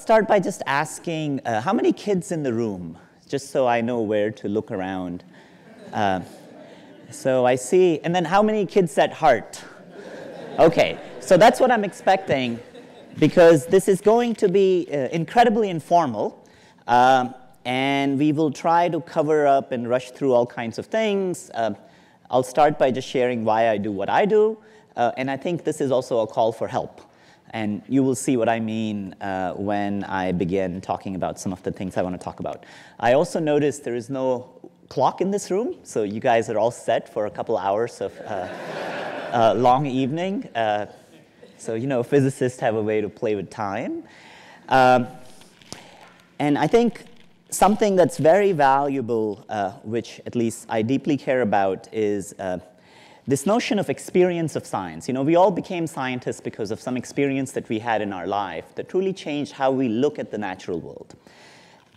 start by just asking, how many kids in the room? Just so I know where to look around. So I see, and then how many kids at heart? Okay, so that's what I'm expecting, because this is going to be incredibly informal, and we will try to cover up and rush through all kinds of things. I'll start by just sharing why I do what I do, and I think this is also a call for help. And you will see what I mean when I begin talking about some of the things I want to talk about. I also noticed there is no clock in this room, so you guys are all set for a couple hours of long evening. So, you know, physicists have a way to play with time. And I think something that's very valuable, which at least I deeply care about, is this notion of experience of science. You know, we all became scientists because of some experience that we had in our life that truly changed how we look at the natural world.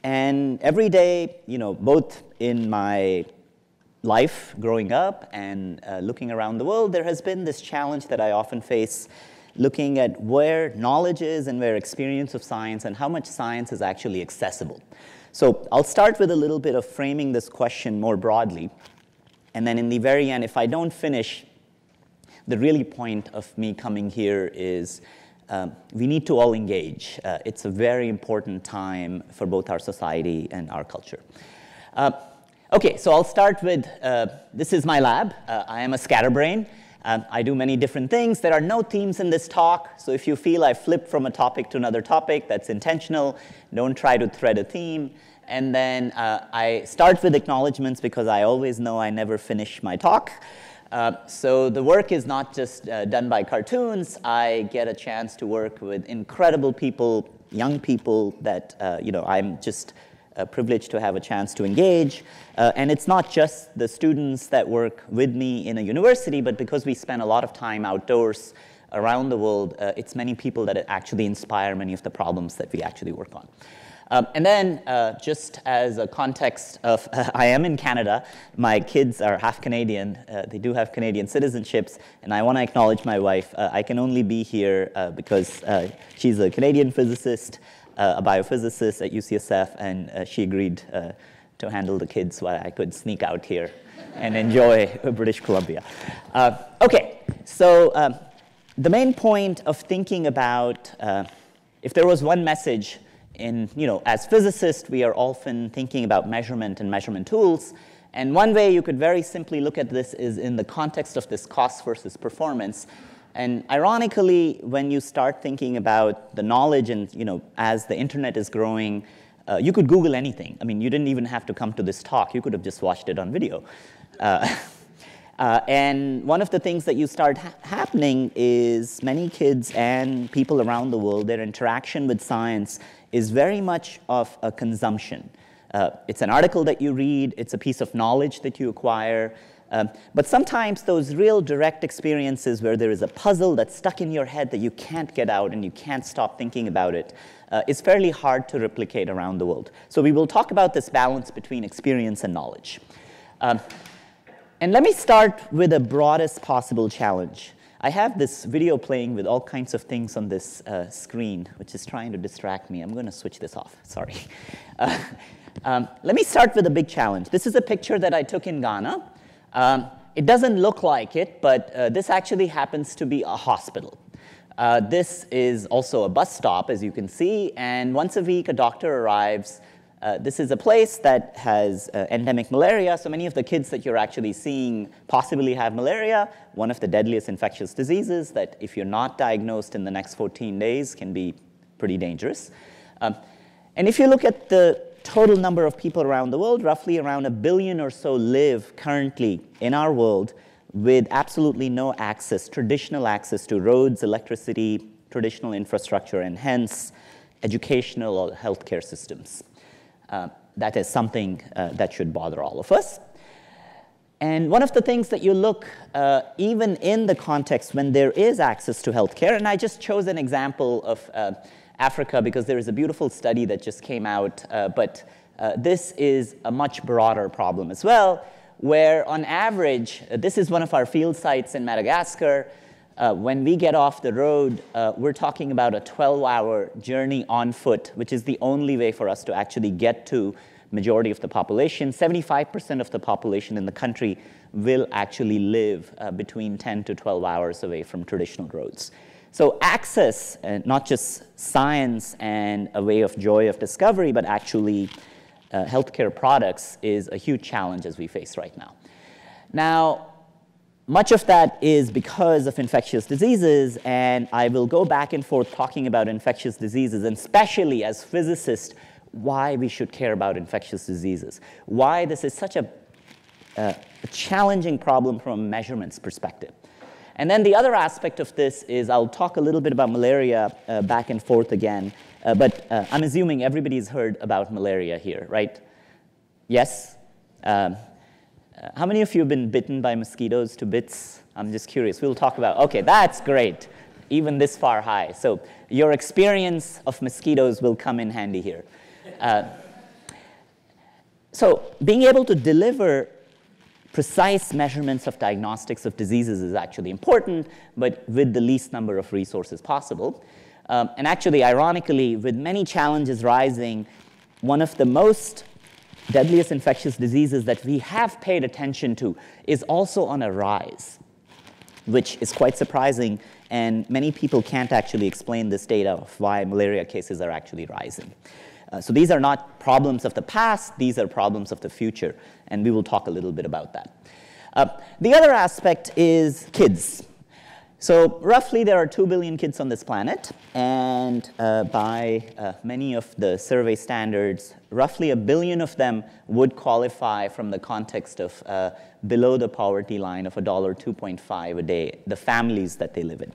And every day, you know, both in my life growing up and looking around the world, there has been this challenge that I often face, looking at where knowledge is and where experience of science and how much science is actually accessible. So I'll start with a little bit of framing this question more broadly. And then in the very end, if I don't finish, the really point of me coming here is we need to all engage. It's a very important time for both our society and our culture. Okay, so I'll start with, this is my lab. I am a scatterbrain. I do many different things. There are no themes in this talk, so if you feel I flip from a topic to another topic, that's intentional. Don't try to thread a theme. And then I start with acknowledgments because I always know I never finish my talk. So the work is not just done by cartoons. I get a chance to work with incredible people, young people that you know, I'm just privileged to have a chance to engage. And it's not just the students that work with me in a university, but because we spend a lot of time outdoors around the world, it's many people that actually inspire many of the problems that we actually work on. And then, just as a context of, I am in Canada. My kids are half Canadian. They do have Canadian citizenships. And I want to acknowledge my wife. I can only be here because she's a Canadian physicist, a biophysicist at UCSF, and she agreed to handle the kids while I could sneak out here and enjoy British Columbia. Okay, so the main point of thinking about, if there was one message, you know, as physicists, we are often thinking about measurement and measurement tools. And one way you could very simply look at this is in the context of this cost versus performance. And ironically, when you start thinking about the knowledge and, you know, as the internet is growing, you could Google anything. I mean, you didn't even have to come to this talk. You could have just watched it on video. And one of the things that you start happening is many kids and people around the world, their interaction with science is very much of a consumption. It's an article that you read, it's a piece of knowledge that you acquire, but sometimes those real direct experiences where there is a puzzle that's stuck in your head that you can't get out and you can't stop thinking about it, is fairly hard to replicate around the world. So we will talk about this balance between experience and knowledge. And let me start with the broadest possible challenge. I have this video playing with all kinds of things on this screen, which is trying to distract me. I'm going to switch this off. Sorry. Let me start with a big challenge. This is a picture that I took in Ghana. It doesn't look like it, but this actually happens to be a hospital. This is also a bus stop, as you can see. And once a week, a doctor arrives. This is a place that has endemic malaria, so many of the kids that you're actually seeing possibly have malaria, one of the deadliest infectious diseases that if you're not diagnosed in the next 14 days can be pretty dangerous. And if you look at the total number of people around the world, roughly around 1 billion or so live currently in our world with absolutely no access, traditional access to roads, electricity, traditional infrastructure, and hence educational or healthcare systems. That is something that should bother all of us. And one of the things that you look, even in the context when there is access to healthcare, and I just chose an example of Africa because there is a beautiful study that just came out, but this is a much broader problem as well, where on average, this is one of our field sites in Madagascar, When we get off the road, we're talking about a 12-hour journey on foot, which is the only way for us to actually get to majority of the population. 75% of the population in the country will actually live between 10 to 12 hours away from traditional roads. So access, not just science and a way of joy of discovery, but actually healthcare products is a huge challenge as we face right now. Now, much of that is because of infectious diseases, and I will go back and forth talking about infectious diseases, and especially as physicists, why we should care about infectious diseases, why this is such a challenging problem from a measurements perspective. And then the other aspect of this is I'll talk a little bit about malaria back and forth again, but I'm assuming everybody's heard about malaria here, right? Yes? How many of you have been bitten by mosquitoes to bits? I'm just curious. We'll talk about, okay, that's great, even this far high. So your experience of mosquitoes will come in handy here. So being able to deliver precise measurements of diagnostics of diseases is actually important, but with the least number of resources possible. And actually, ironically, with many challenges rising, one of the most deadliest infectious diseases that we have paid attention to is also on a rise, which is quite surprising, and many people can't actually explain this data of why malaria cases are actually rising. So these are not problems of the past, these are problems of the future, and we will talk a little bit about that. The other aspect is kids. So roughly there are 2 billion kids on this planet, and by many of the survey standards, roughly 1 billion of them would qualify from the context of below the poverty line of $2.5 a day, the families that they live in.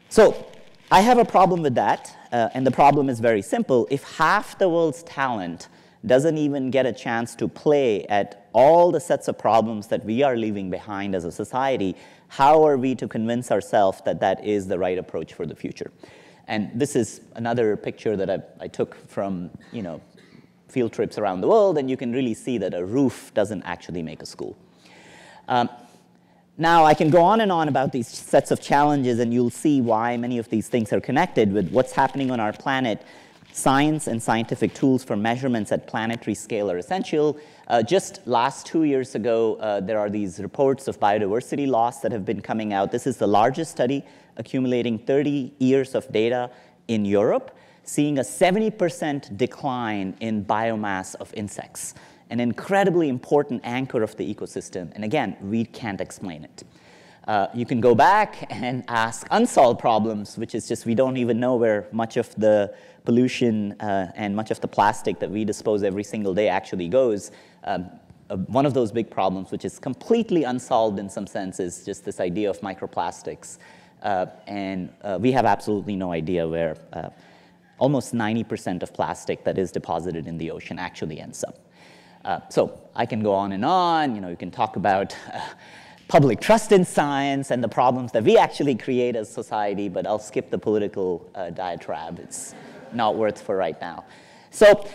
So I have a problem with that, and the problem is very simple. If half the world's talent doesn't even get a chance to play at all the sets of problems that we are leaving behind as a society, how are we to convince ourselves that that is the right approach for the future? And this is another picture that I took from, field trips around the world, and you can really see that a roof doesn't actually make a school. Now, I can go on and on about these sets of challenges, and you'll see why many of these things are connected with what's happening on our planet. Science and scientific tools for measurements at planetary scale are essential. Just last 2 years ago, there are these reports of biodiversity loss that have been coming out. This is the largest study accumulating 30 years of data in Europe, seeing a 70% decline in biomass of insects, an incredibly important anchor of the ecosystem. And again, we can't explain it. You can go back and ask unsolved problems, which is just we don't even know where much of the pollution and much of the plastic that we dispose every single day actually goes. One of those big problems, which is completely unsolved in some sense, is just this idea of microplastics. And we have absolutely no idea where almost 90% of plastic that is deposited in the ocean actually ends up. So I can go on and on. You can talk about public trust in science and the problems that we actually create as society, but I'll skip the political diatribe. It's not worth for right now. So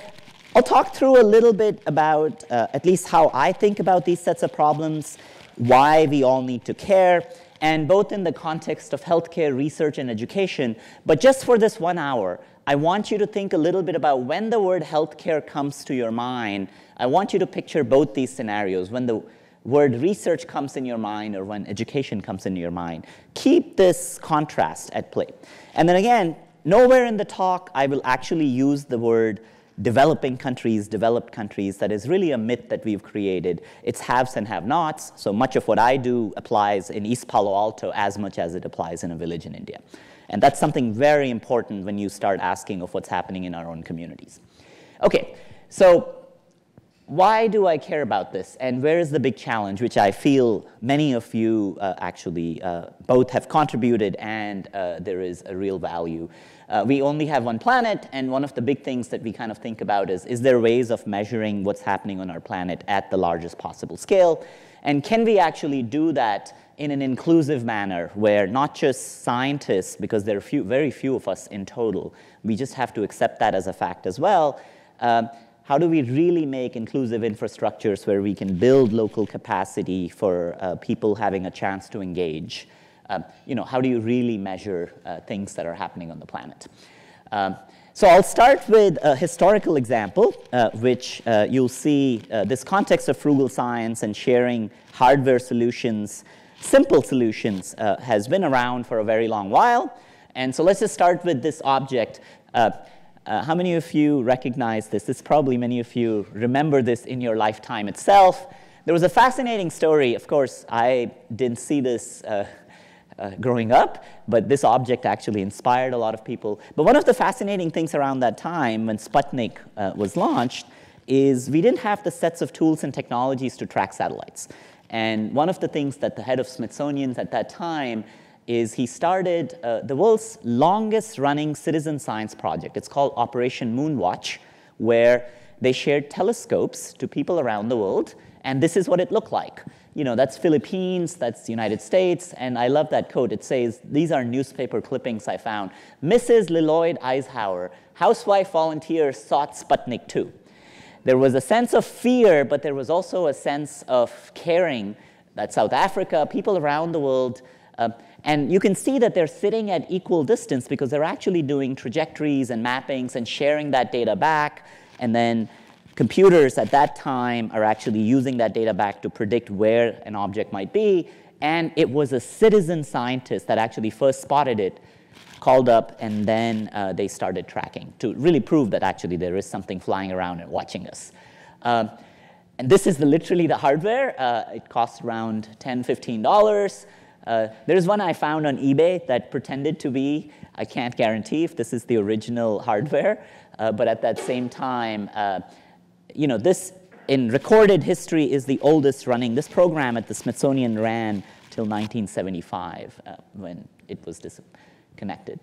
I'll talk through a little bit about at least how I think about these sets of problems, why we all need to care, and both in the context of healthcare, research, and education. But just for this 1 hour, I want you to think a little bit about when the word healthcare comes to your mind. I want you to picture both these scenarios. When the word research comes in your mind or when education comes into your mind. Keep this contrast at play. And then again, nowhere in the talk I will actually use the word developing countries, developed countries. That is really a myth that we've created. It's haves and have-nots. So much of what I do applies in East Palo Alto as much as it applies in a village in India. And that's something very important when you start asking of what's happening in our own communities. Okay, so why do I care about this? And where is the big challenge, which I feel many of you actually both have contributed and there is a real value. We only have one planet, and one of the big things that we kind of think about is there ways of measuring what's happening on our planet at the largest possible scale? And can we actually do that in an inclusive manner where not just scientists, because there are very few of us in total, we just have to accept that as a fact as well. How do we really make inclusive infrastructures where we can build local capacity for people having a chance to engage? how do you really measure things that are happening on the planet? So I'll start with a historical example, which you'll see this context of frugal science and sharing hardware solutions, simple solutions, has been around for a very long while. And so let's just start with this object. How many of you recognize this? This probably many of you remember this in your lifetime itself. There was a fascinating story. Of course, I didn't see this growing up, but this object actually inspired a lot of people. But one of the fascinating things around that time when Sputnik was launched is we didn't have the sets of tools and technologies to track satellites. And one of the things that the head of Smithsonian at that time is he started the world's longest running citizen science project. It's called Operation Moonwatch, where they shared telescopes to people around the world, and this is what it looked like. That's Philippines, that's the United States, and I love that quote. It says, these are newspaper clippings I found. Mrs. Lloyd Eisenhower, housewife volunteer, sought Sputnik 2. There was a sense of fear, but there was also a sense of caring that South Africa, people around the world, and you can see that they're sitting at equal distance because they're actually doing trajectories and mappings and sharing that data back. And then computers at that time are actually using that data back to predict where an object might be. And it was a citizen scientist that actually first spotted it, called up, and then they started tracking to really prove that actually there is something flying around and watching us. And this is literally the hardware. It costs around $10, $15. There's one I found on eBay that pretended to be, I can't guarantee if this is the original hardware, but at that same time, this in recorded history is the oldest running. This program at the Smithsonian ran till 1975 when it was disconnected.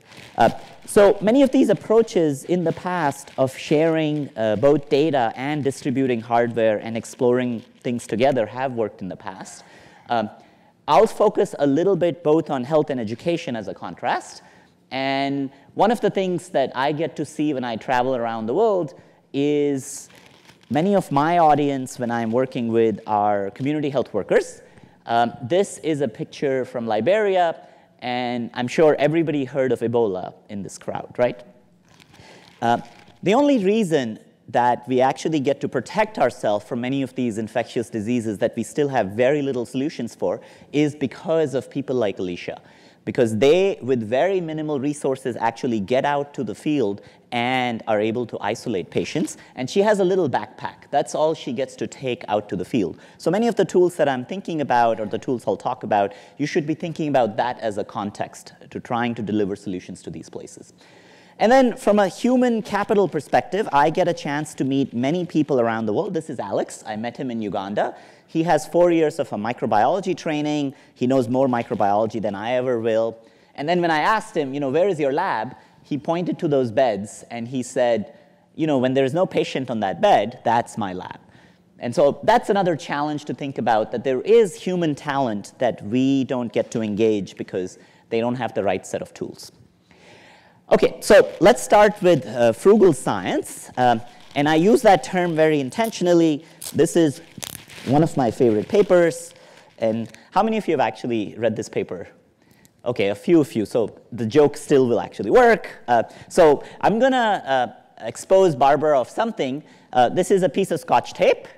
So many of these approaches in the past of sharing both data and distributing hardware and exploring things together have worked in the past. I'll focus a little bit both on health and education as a contrast. And one of the things that I get to see when I travel around the world is many of my audience when I'm working with our community health workers. This is a picture from Liberia, and I'm sure everybody heard of Ebola in this crowd, right? The only reason that we actually get to protect ourselves from many of these infectious diseases that we still have very little solutions for is because of people like Alicia. Because they, with very minimal resources, actually get out to the field and are able to isolate patients. And she has a little backpack. That's all she gets to take out to the field. So many of the tools that I'm thinking about, or the tools I'll talk about, you should be thinking about that as a context to trying to deliver solutions to these places. And then from a human capital perspective, I get a chance to meet many people around the world. This is Alex. I met him in Uganda. He has 4 years of a microbiology training. He knows more microbiology than I ever will. And then when I asked him, where is your lab? He pointed to those beds, and he said, when there's no patient on that bed, that's my lab. And so that's another challenge to think about, that there is human talent that we don't get to engage because they don't have the right set of tools. OK, so let's start with frugal science. And I use that term very intentionally. This is one of my favorite papers. And how many of you have actually read this paper? OK, a few of you. So the joke still will actually work. So I'm going to expose Barbara of something. This is a piece of Scotch tape.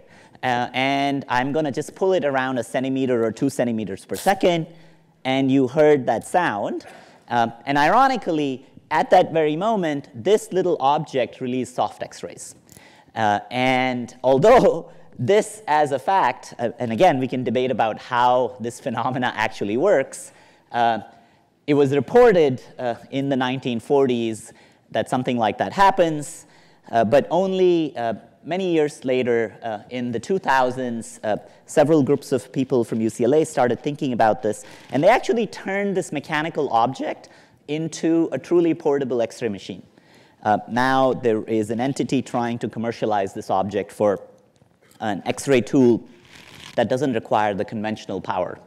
And I'm going to just pull it around 1 centimeter or 2 centimeters per second. And you heard that sound. And ironically, at that very moment, this little object released soft X-rays. And although this as a fact, and again, we can debate about how this phenomena actually works, it was reported in the 1940s that something like that happens, but only many years later, in the 2000s, several groups of people from UCLA started thinking about this, and they actually turned this mechanical object into a truly portable X-ray machine. Now there is an entity trying to commercialize this object for an X-ray tool that doesn't require the conventional power.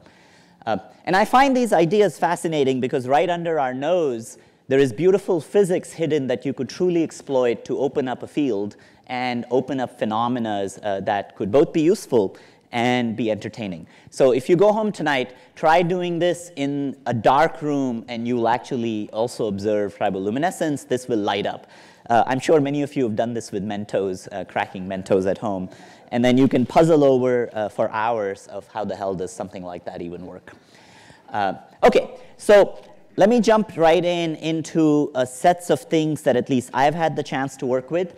And I find these ideas fascinating because right under our nose, there is beautiful physics hidden that you could truly exploit to open up a field and open up phenomena that could both be useful and be entertaining. So if you go home tonight, try doing this in a dark room, and you'll actually also observe triboluminescence. This will light up. I'm sure many of you have done this with Mentos, cracking Mentos at home. And then you can puzzle over for hours of how the hell does something like that even work. OK, so let me jump right into sets of things that at least I've had the chance to work with.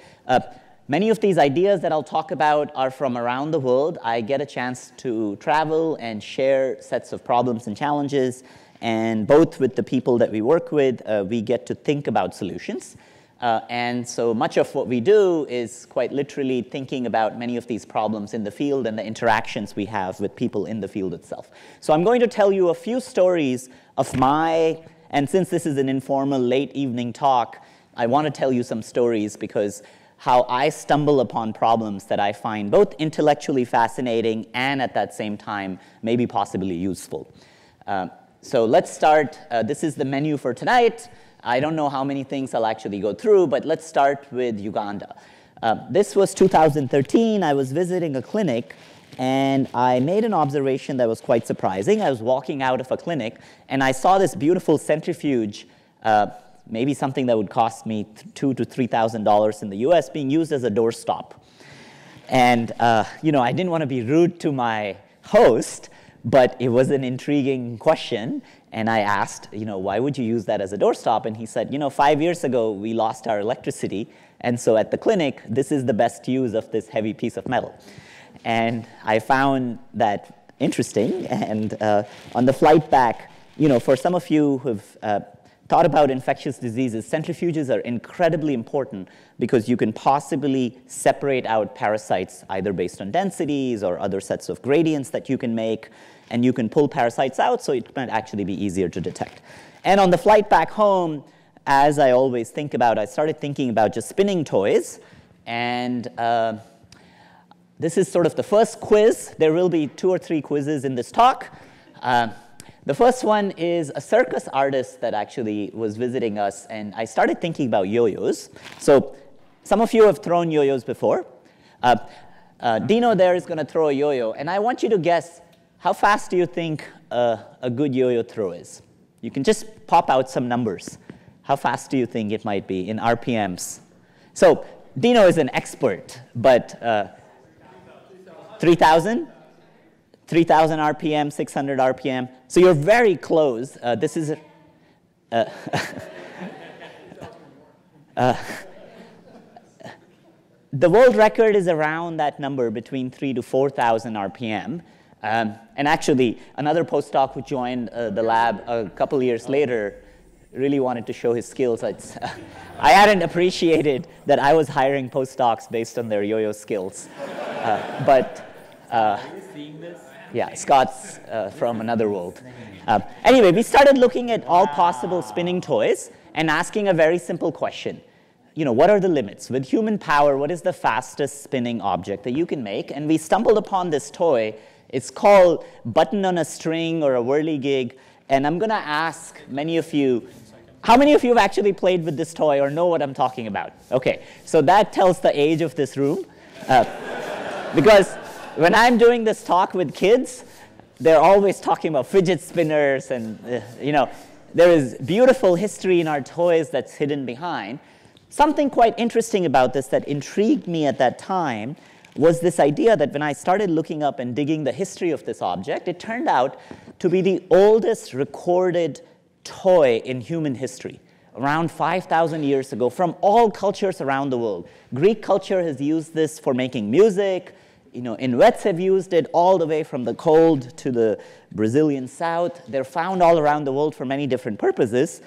Many of these ideas that I'll talk about are from around the world. I get a chance to travel and share sets of problems and challenges. And both with the people that we work with, we get to think about solutions. And so much of what we do is quite literally thinking about many of these problems in the field and the interactions we have with people in the field itself. So I'm going to tell you a few stories of and since this is an informal late evening talk, I want to tell you some stories because how I stumble upon problems that I find both intellectually fascinating and at that same time maybe possibly useful. So let's start. This is the menu for tonight. I don't know how many things I'll actually go through, but let's start with Uganda. This was 2013. I was visiting a clinic, and I made an observation that was quite surprising. I was walking out of a clinic, and I saw this beautiful centrifuge, maybe something that would cost me $2,000 to $3,000 in the US, being used as a doorstop. And you know, I didn't want to be rude to my host, but it was an intriguing question. And I asked, you know, why would you use that as a doorstop? And he said, you know, 5 years ago, we lost our electricity. And so at the clinic, this is the best use of this heavy piece of metal. And I found that interesting. And on the flight back, you know, for some of you who've thought about infectious diseases, centrifuges are incredibly important because you can possibly separate out parasites either based on densities or other sets of gradients that you can make. And you can pull parasites out, so it might actually be easier to detect. And on the flight back home, as I always think about, I started thinking about just spinning toys. And this is sort of the first quiz. There will be 2 or 3 quizzes in this talk. The first one is a circus artist that actually was visiting us, and I started thinking about yo-yos. So some of you have thrown yo-yos before. Dino there is going to throw a yo-yo, and I want you to guess how fast do you think a good yo-yo throw is? You can just pop out some numbers. How fast do you think it might be in RPMs? So Dino is an expert, but 3,000? 3,000 RPM, 600 RPM. So you're very close. This is the world record is around that number, between 3,000 to 4,000 RPM. And actually, another postdoc who joined the lab a couple years later really wanted to show his skills. I hadn't appreciated that I was hiring postdocs based on their yo-yo skills. Are you seeing this? Yeah, Scott's from another world. Anyway, we started looking at all possible spinning toys and asking a very simple question. You know, what are the limits? With human power, what is the fastest spinning object that you can make? And we stumbled upon this toy. It's called button on a string or a whirligig. And I'm going to ask many of you, how many of you have actually played with this toy or know what I'm talking about? OK, so that tells the age of this room. Because when I'm doing this talk with kids, they're always talking about fidget spinners. And you know, there is beautiful history in our toys that's hidden behind. Something quite interesting about this that intrigued me at that time was this idea that when I started looking up and digging the history of this object, it turned out to be the oldest recorded toy in human history, around 5,000 years ago, from all cultures around the world. Greek culture has used this for making music. You know, Inuits have used it all the way from the cold to the Brazilian south. They're found all around the world for many different purposes.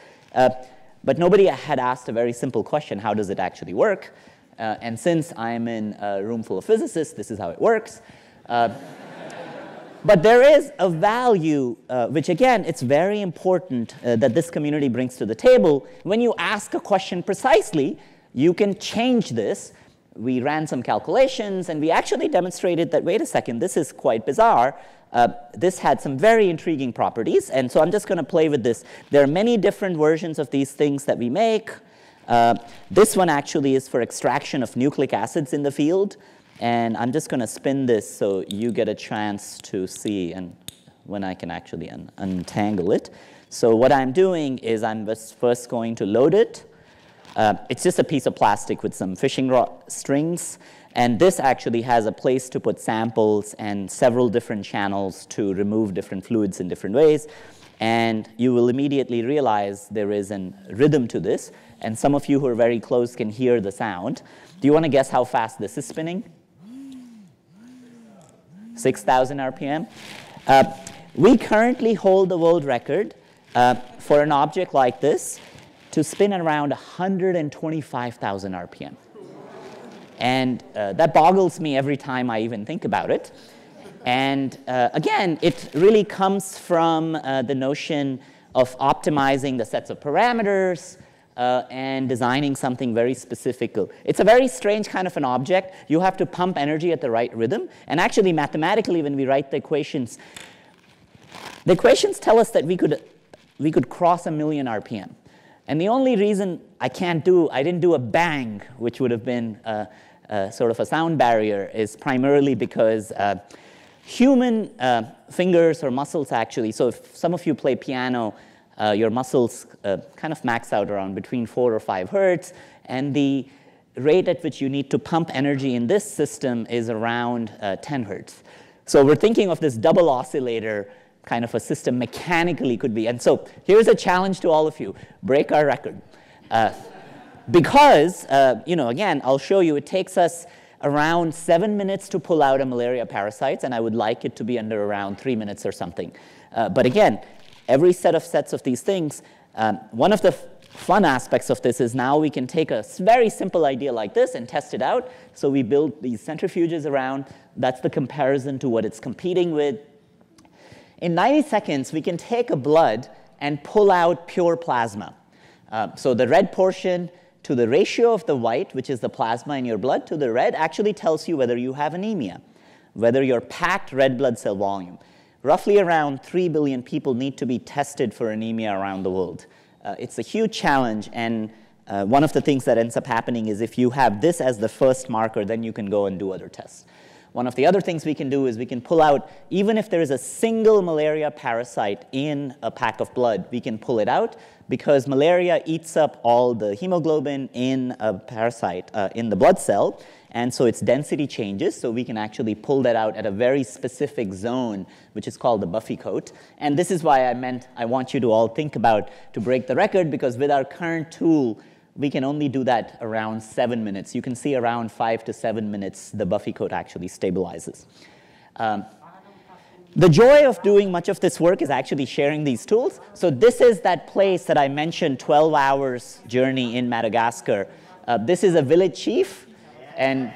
But nobody had asked a very simple question: how does it actually work? And since I'm in a room full of physicists, this is how it works. But there is a value, which again, it's very important that this community brings to the table. When you ask a question precisely, you can change this. We ran some calculations, and we actually demonstrated that, wait a second, this is quite bizarre. This had some very intriguing properties, and so I'm just going to play with this. There are many different versions of these things that we make. This one actually is for extraction of nucleic acids in the field. And I'm just going to spin this so you get a chance to see and when I can actually untangle it. So what I'm doing is I'm first going to load it. It's just a piece of plastic with some fishing rod strings. And this actually has a place to put samples and several different channels to remove different fluids in different ways. And you will immediately realize there is a rhythm to this. And some of you who are very close can hear the sound. Do you want to guess how fast this is spinning? 6,000 RPM. We currently hold the world record for an object like this to spin around 125,000 RPM. And that boggles me every time I even think about it. And again, it really comes from the notion of optimizing the sets of parameters and designing something very specific. It's a very strange kind of an object. You have to pump energy at the right rhythm. And actually, mathematically, when we write the equations tell us that we could cross 1 million RPM. And the only reason I didn't do a bang, which would have been sort of a sound barrier, is primarily because human fingers or muscles actually, so if some of you play piano, your muscles kind of max out around between 4 or 5 hertz, and the rate at which you need to pump energy in this system is around 10 hertz. So we're thinking of this double oscillator kind of a system mechanically could be. And so here's a challenge to all of you. Break our record. Because, again, I'll show you, it takes us around 7 minutes to pull out a malaria parasite, and I would like it to be under around 3 minutes or something. But again, every sets of these things, one of the fun aspects of this is now we can take a very simple idea like this and test it out. So we build these centrifuges around. That's the comparison to what it's competing with. In 90 seconds, we can take a blood and pull out pure plasma. So the red portion to the ratio of the white, which is the plasma in your blood, to the red actually tells you whether you have anemia, whether you're packed red blood cell volume. Roughly around 3 billion people need to be tested for anemia around the world. It's a huge challenge, and one of the things that ends up happening is if you have this as the first marker, then you can go and do other tests. One of the other things we can do is we can pull out, even if there is a single malaria parasite in a pack of blood, we can pull it out because malaria eats up all the hemoglobin in a parasite in the blood cell, and so its density changes, so we can actually pull that out at a very specific zone, which is called the Buffy coat. And this is why I want you to all think about to break the record, because with our current tool, we can only do that around 7 minutes. You can see around 5 to 7 minutes, the Buffy coat actually stabilizes. The joy of doing much of this work is actually sharing these tools. So this is that place that I mentioned, 12 hours journey in Madagascar. This is a village chief. And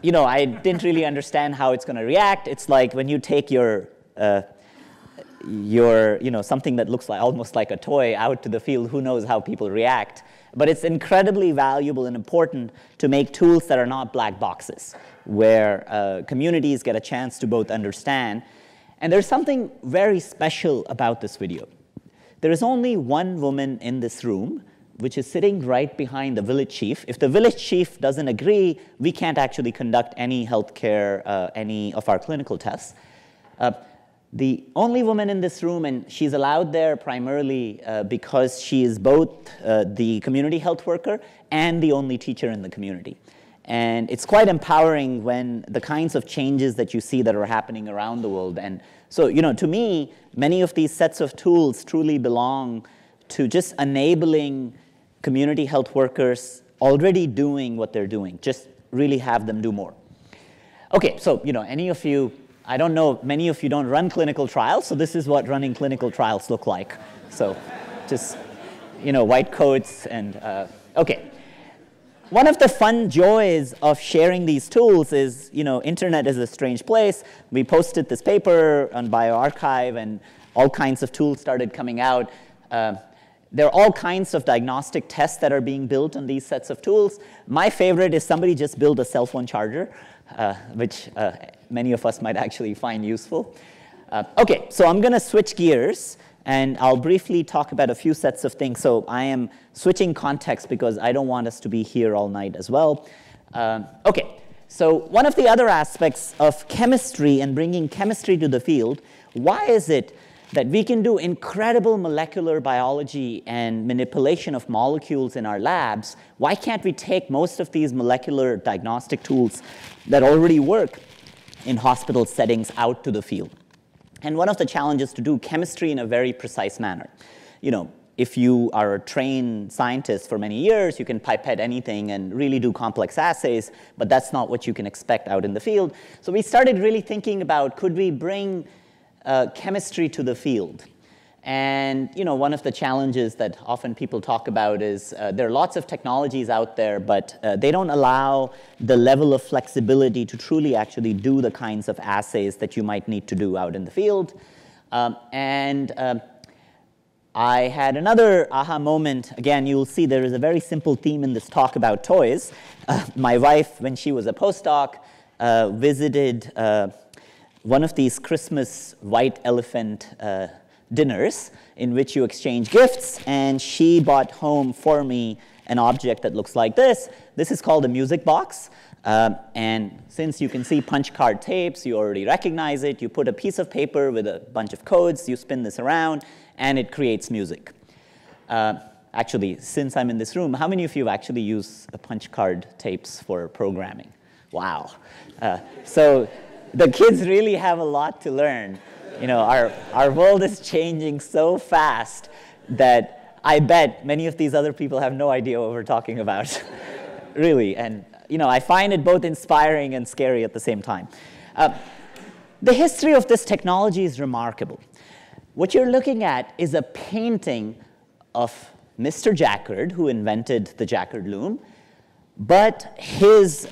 I didn't really understand how it's going to react. It's like when you take your something that looks like almost like a toy out to the field, who knows how people react. But it's incredibly valuable and important to make tools that are not black boxes, where communities get a chance to both understand. And there's something very special about this video. There is only one woman in this room, which is sitting right behind the village chief. If the village chief doesn't agree, we can't actually conduct any healthcare, any of our clinical tests. The only woman in this room, and she's allowed there primarily because she is both the community health worker and the only teacher in the community. And it's quite empowering when the kinds of changes that you see that are happening around the world. And so, to me, many of these sets of tools truly belong to just enabling community health workers already doing what they're doing. Just really have them do more. Okay, so, any of you, I don't know, many of you don't run clinical trials, so this is what running clinical trials look like. So just, white coats and, okay. One of the fun joys of sharing these tools is, internet is a strange place. We posted this paper on bioRxiv, and all kinds of tools started coming out. There are all kinds of diagnostic tests that are being built on these sets of tools. My favorite is somebody just built a cell phone charger, which many of us might actually find useful. Okay, so I'm going to switch gears, and I'll briefly talk about a few sets of things. So I am switching context because I don't want us to be here all night as well. Okay, So one of the other aspects of chemistry and bringing chemistry to the field, why is it that we can do incredible molecular biology and manipulation of molecules in our labs? Why can't we take most of these molecular diagnostic tools that already work in hospital settings out to the field? And one of the challenges to do chemistry in a very precise manner. You know, if you are a trained scientist for many years, you can pipette anything and really do complex assays, but that's not what you can expect out in the field. So we started really thinking about, could we bring chemistry to the field? And you know, one of the challenges that often people talk about is there are lots of technologies out there, but they don't allow the level of flexibility to truly actually do the kinds of assays that you might need to do out in the field. I had another aha moment. Again, you'll see there is a very simple theme in this talk about toys. My wife, when she was a postdoc, visited one of these Christmas white elephant dinners in which you exchange gifts, and she brought home for me an object that looks like this. This is called a music box, and since you can see punch card tapes, you already recognize it. You put a piece of paper with a bunch of codes, you spin this around, and it creates music. Actually, since I'm in this room, how many of you actually use punch card tapes for programming? Wow. So the kids really have a lot to learn. You know, our world is changing so fast that I bet many of these other people have no idea what we're talking about, really. And you know, I find it both inspiring and scary at the same time. The history of this technology is remarkable. What you're looking at is a painting of Mr. Jacquard, who invented the Jacquard loom. But his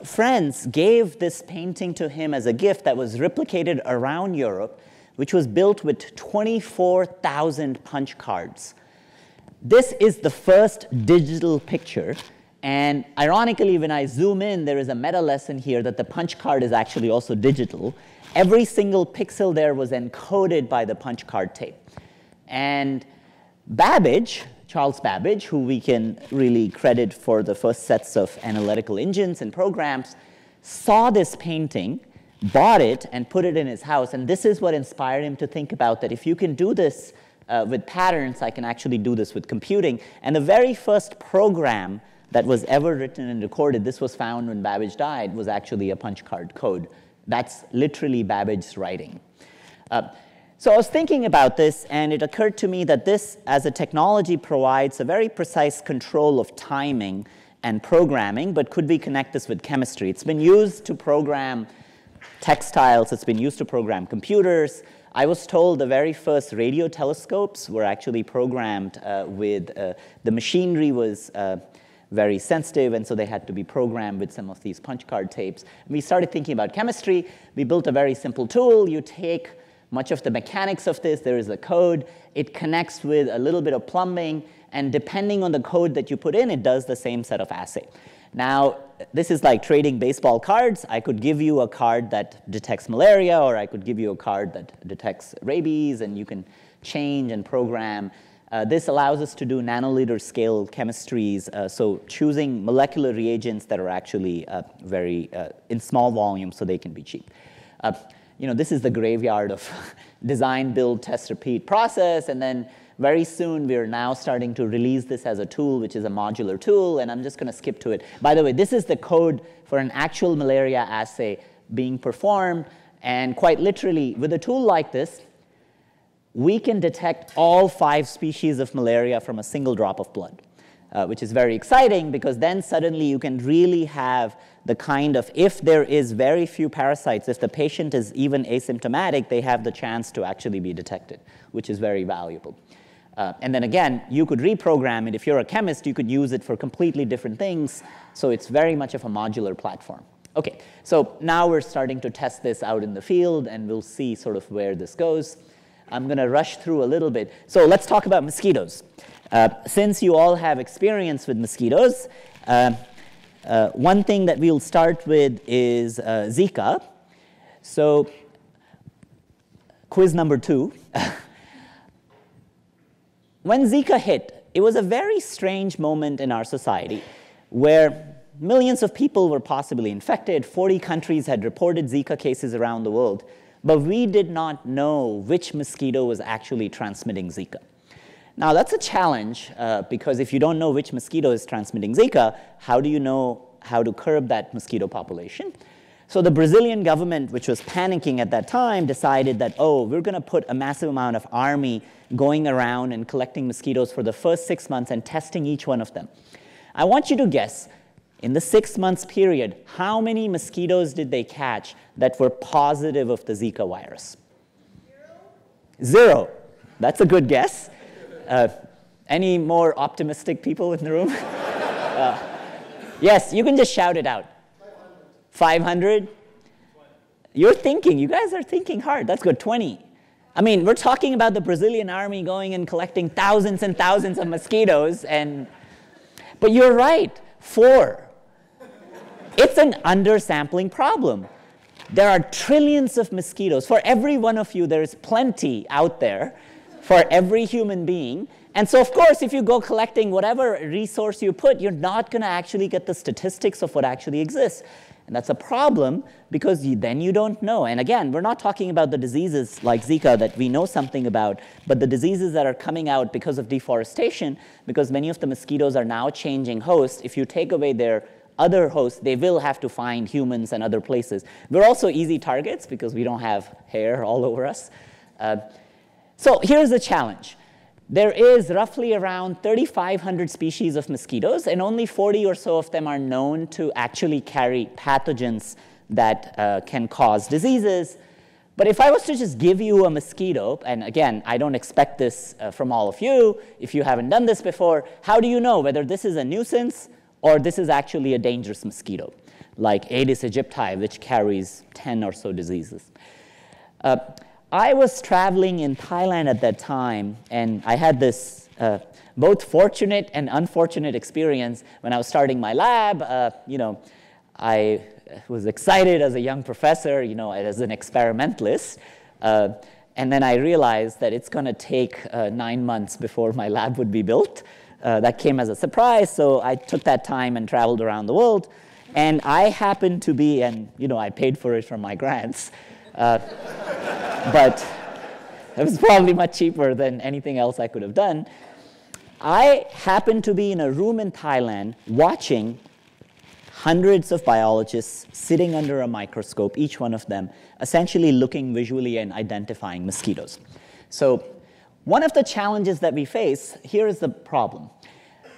friends gave this painting to him as a gift that was replicated around Europe, which was built with 24,000 punch cards. This is the first digital picture. And ironically, when I zoom in, there is a meta lesson here that the punch card is actually also digital. Every single pixel there was encoded by the punch card tape. And Babbage, Charles Babbage, who we can really credit for the first sets of analytical engines and programs, saw this painting, bought it, and put it in his house. And this is what inspired him to think about that if you can do this with patterns, I can actually do this with computing. And the very first program that was ever written and recorded, this was found when Babbage died, was actually a punch card code. That's literally Babbage's writing. So I was thinking about this, and it occurred to me that this, as a technology, provides a very precise control of timing and programming, but could we connect this with chemistry? It's been used to program textiles. It's been used to program computers. I was told the very first radio telescopes were actually programmed with, the machinery was very sensitive, and so they had to be programmed with some of these punch card tapes. And we started thinking about chemistry. We built a very simple tool. You take much of the mechanics of this. There is a code. It connects with a little bit of plumbing, and depending on the code that you put in, it does the same set of assay. Now, this is like trading baseball cards. I could give you a card that detects malaria, or I could give you a card that detects rabies, and you can change and program. This allows us to do nanoliter scale chemistries, so choosing molecular reagents that are actually very in small volumes so they can be cheap. You know, this is the graveyard of design, build, test, repeat process, and then very soon we're now starting to release this as a tool, which is a modular tool, and I'm just going to skip to it. By the way, this is the code for an actual malaria assay being performed, and quite literally, with a tool like this, we can detect all 5 species of malaria from a single drop of blood, which is very exciting because then suddenly you can really have the kind of, if there is very few parasites, if the patient is even asymptomatic, they have the chance to actually be detected, which is very valuable. And then again, you could reprogram it. If you're a chemist, you could use it for completely different things. So it's very much of a modular platform. OK, so now we're starting to test this out in the field, and we'll see sort of where this goes. I'm going to rush through a little bit. So let's talk about mosquitoes. Since you all have experience with mosquitoes, one thing that we'll start with is Zika. So quiz number 2. When Zika hit, it was a very strange moment in our society where millions of people were possibly infected. 40 countries had reported Zika cases around the world. But we did not know which mosquito was actually transmitting Zika. Now, that's a challenge, because if you don't know which mosquito is transmitting Zika, how do you know how to curb that mosquito population? So the Brazilian government, which was panicking at that time, decided that, oh, we're going to put a massive amount of army going around and collecting mosquitoes for the first 6 months and testing each one of them. I want you to guess, in the 6 months period, how many mosquitoes did they catch that were positive of the Zika virus? 0. That's a good guess. Any more optimistic people in the room? Yes, you can just shout it out. 500? You're thinking, you guys are thinking hard. That's good, 20. I mean, we're talking about the Brazilian army going and collecting thousands and thousands of mosquitoes, but you're right, 4. It's an undersampling problem. There are trillions of mosquitoes. For every one of you, there is plenty out there for every human being. And so, of course, if you go collecting whatever resource you put, you're not going to actually get the statistics of what actually exists. And that's a problem, because then you don't know. And again, we're not talking about the diseases like Zika that we know something about, but the diseases that are coming out because of deforestation, because many of the mosquitoes are now changing hosts. If you take away their other hosts, they will have to find humans and other places. We're also easy targets because we don't have hair all over us. So here's the challenge. There is roughly around 3,500 species of mosquitoes, and only 40 or so of them are known to actually carry pathogens that can cause diseases. But if I was to just give you a mosquito, and again, I don't expect this from all of you, if you haven't done this before, how do you know whether this is a nuisance or this is actually a dangerous mosquito, like Aedes aegypti, which carries 10 or so diseases? I was traveling in Thailand at that time, and I had this both fortunate and unfortunate experience when I was starting my lab. I was excited as a young professor, as an experimentalist. And then I realized that it's going to take 9 months before my lab would be built. That came as a surprise, so I took that time and traveled around the world. And I happened to be, and I paid for it from my grants, but it was probably much cheaper than anything else I could have done. I happened to be in a room in Thailand watching hundreds of biologists sitting under a microscope, each one of them essentially looking visually and identifying mosquitoes. So one of the challenges that we face, here is the problem.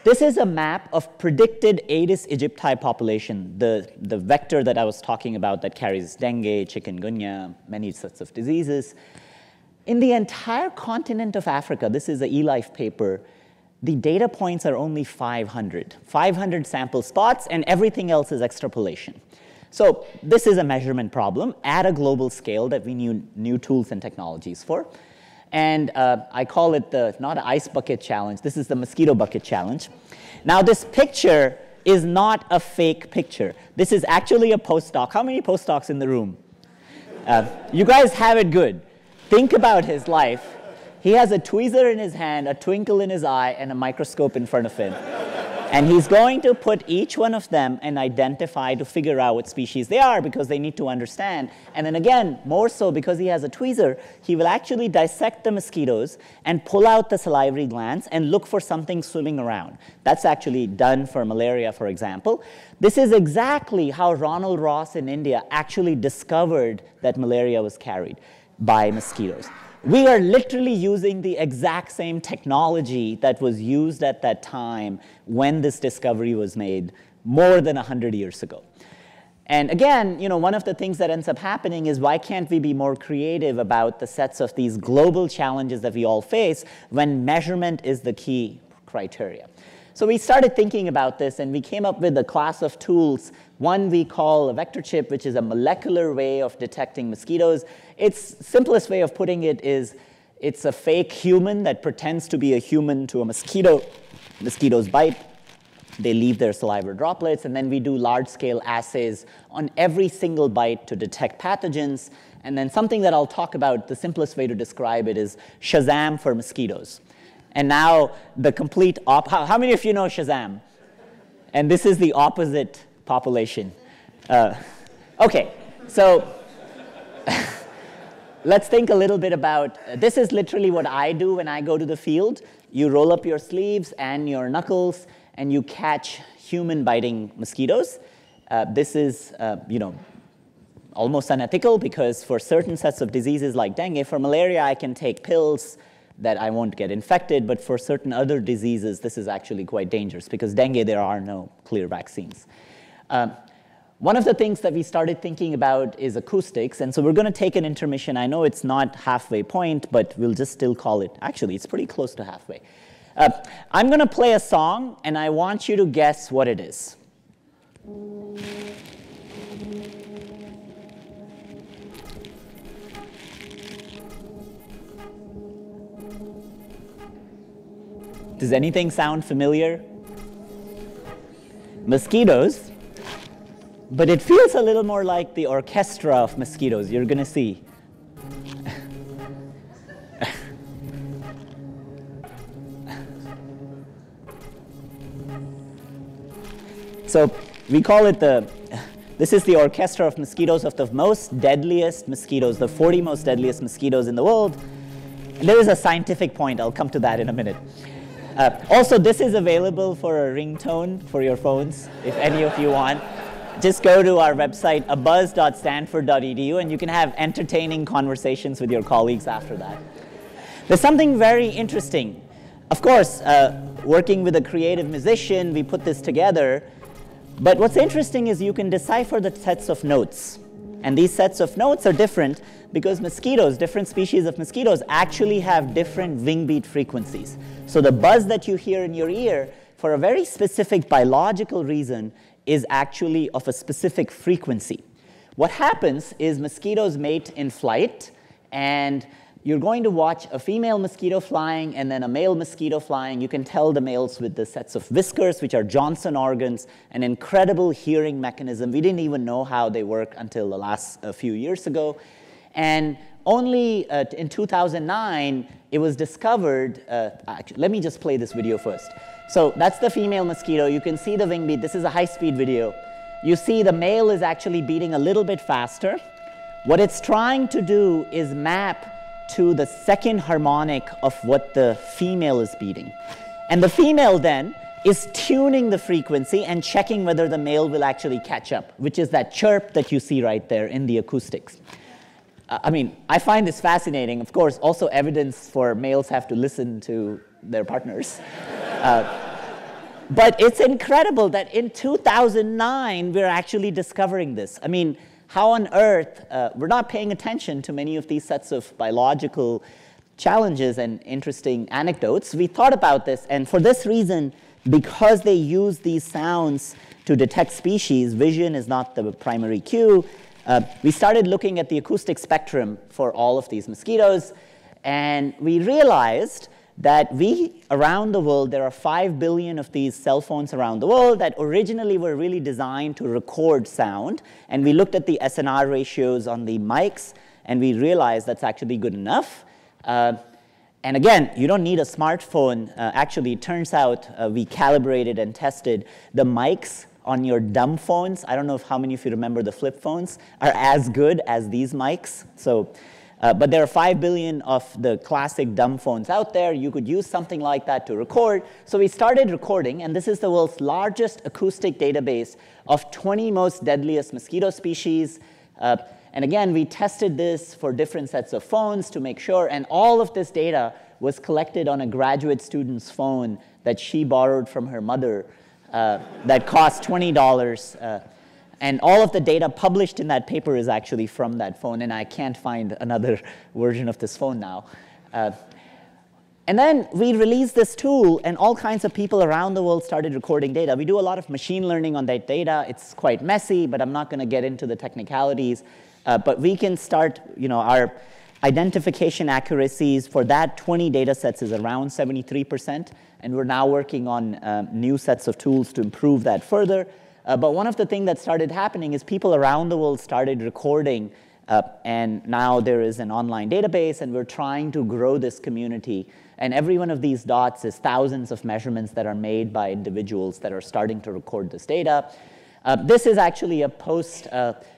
This is a map of predicted Aedes aegypti population, the vector that I was talking about that carries dengue, chikungunya, many sorts of diseases. In the entire continent of Africa, this is a eLife paper, the data points are only 500. 500 sample spots, and everything else is extrapolation. So this is a measurement problem at a global scale that we need new tools and technologies for. And I call it not an ice bucket challenge. This is the mosquito bucket challenge. Now, this picture is not a fake picture. This is actually a postdoc. How many postdocs in the room? You guys have it good. Think about his life. He has a tweezer in his hand, a twinkle in his eye, and a microscope in front of him. And he's going to put each one of them and identify to figure out what species they are, because they need to understand. And then again, more so because he has a tweezer, he will actually dissect the mosquitoes and pull out the salivary glands and look for something swimming around. That's actually done for malaria, for example. This is exactly how Ronald Ross in India actually discovered that malaria was carried by mosquitoes. We are literally using the exact same technology that was used at that time when this discovery was made more than 100 years ago. And again, one of the things that ends up happening is, why can't we be more creative about the sets of these global challenges that we all face when measurement is the key criteria? So we started thinking about this, and we came up with a class of tools. One we call a vector chip, which is a molecular way of detecting mosquitoes. Its simplest way of putting it is, it's a fake human that pretends to be a human to a mosquito. Mosquitoes bite. They leave their saliva droplets, and then we do large-scale assays on every single bite to detect pathogens. And then something that I'll talk about, the simplest way to describe it is Shazam for mosquitoes. And now the complete how many of you know Shazam? And this is the opposite population. Okay, so let's think a little bit about, this is literally what I do when I go to the field. You roll up your sleeves and your knuckles, and you catch human-biting mosquitoes. This is, almost unethical, because for certain sets of diseases like dengue, for malaria, I can take pills that I won't get infected, but for certain other diseases, this is actually quite dangerous, because dengue, there are no clear vaccines. One of the things that we started thinking about is acoustics, and so we're going to take an intermission. I know it's not halfway point, but we'll just still call it, actually, it's pretty close to halfway. I'm going to play a song, and I want you to guess what it is. Does anything sound familiar? Mosquitoes. But it feels a little more like the orchestra of mosquitoes. You're going to see. So we call it this is the orchestra of mosquitoes, of the most deadliest mosquitoes, the 40 most deadliest mosquitoes in the world. And there is a scientific point. I'll come to that in a minute. Also, this is available for a ringtone for your phones, if any of you want. Just go to our website, abuzz.stanford.edu, and you can have entertaining conversations with your colleagues after that. There's something very interesting. Of course, working with a creative musician, we put this together. But what's interesting is you can decipher the sets of notes. And these sets of notes are different because mosquitoes, different species of mosquitoes, actually have different wing beat frequencies. So the buzz that you hear in your ear, for a very specific biological reason, is actually of a specific frequency. What happens is mosquitoes mate in flight, and you're going to watch a female mosquito flying and then a male mosquito flying. You can tell the males with the sets of whiskers, which are Johnson organs, an incredible hearing mechanism. We didn't even know how they work until the last few years ago. And only in 2009, it was discovered, actually, let me just play this video first. So that's the female mosquito. You can see the wing beat. This is a high-speed video. You see the male is actually beating a little bit faster. What it's trying to do is map to the second harmonic of what the female is beating. And the female then is tuning the frequency and checking whether the male will actually catch up, which is that chirp that you see right there in the acoustics. I mean, I find this fascinating. Of course, also evidence for males have to listen to their partners. But it's incredible that in 2009, we're actually discovering this. I mean, how on earth, we're not paying attention to many of these sets of biological challenges and interesting anecdotes. We thought about this, and for this reason, because they use these sounds to detect species, vision is not the primary cue, we started looking at the acoustic spectrum for all of these mosquitoes, and we realized that around the world, there are 5 billion of these cell phones around the world that originally were really designed to record sound. And we looked at the SNR ratios on the mics, and we realized that's actually good enough. And again, you don't need a smartphone. Actually, it turns out we calibrated and tested the mics on your dumb phones. I don't know how many of you remember the flip phones are as good as these mics. So. But there are 5 billion of the classic dumb phones out there. You could use something like that to record. So we started recording, and this is the world's largest acoustic database of 20 most deadliest mosquito species. And again, we tested this for different sets of phones to make sure, and all of this data was collected on a graduate student's phone that she borrowed from her mother that cost $20. And all of the data published in that paper is actually from that phone, and I can't find another version of this phone now. And then we released this tool, and all kinds of people around the world started recording data. We do a lot of machine learning on that data. It's quite messy, but I'm not going to get into the technicalities. But we can start, our identification accuracies for that 20 data sets is around 73%, and we're now working on new sets of tools to improve that further. But one of the things that started happening is people around the world started recording, and now there is an online database, and we're trying to grow this community. And every one of these dots is thousands of measurements that are made by individuals that are starting to record this data. This is actually a post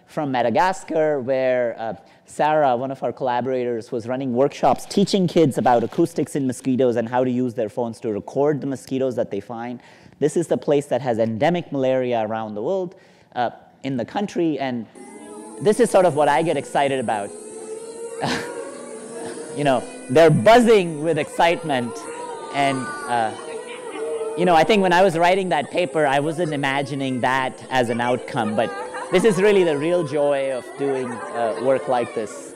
from Madagascar where Sarah, one of our collaborators, was running workshops teaching kids about acoustics in mosquitoes and how to use their phones to record the mosquitoes that they find. This is the place that has endemic malaria around the world in the country, and this is sort of what I get excited about. You know, they're buzzing with excitement, and you know, I think when I was writing that paper, I wasn't imagining that as an outcome, but this is really the real joy of doing work like this.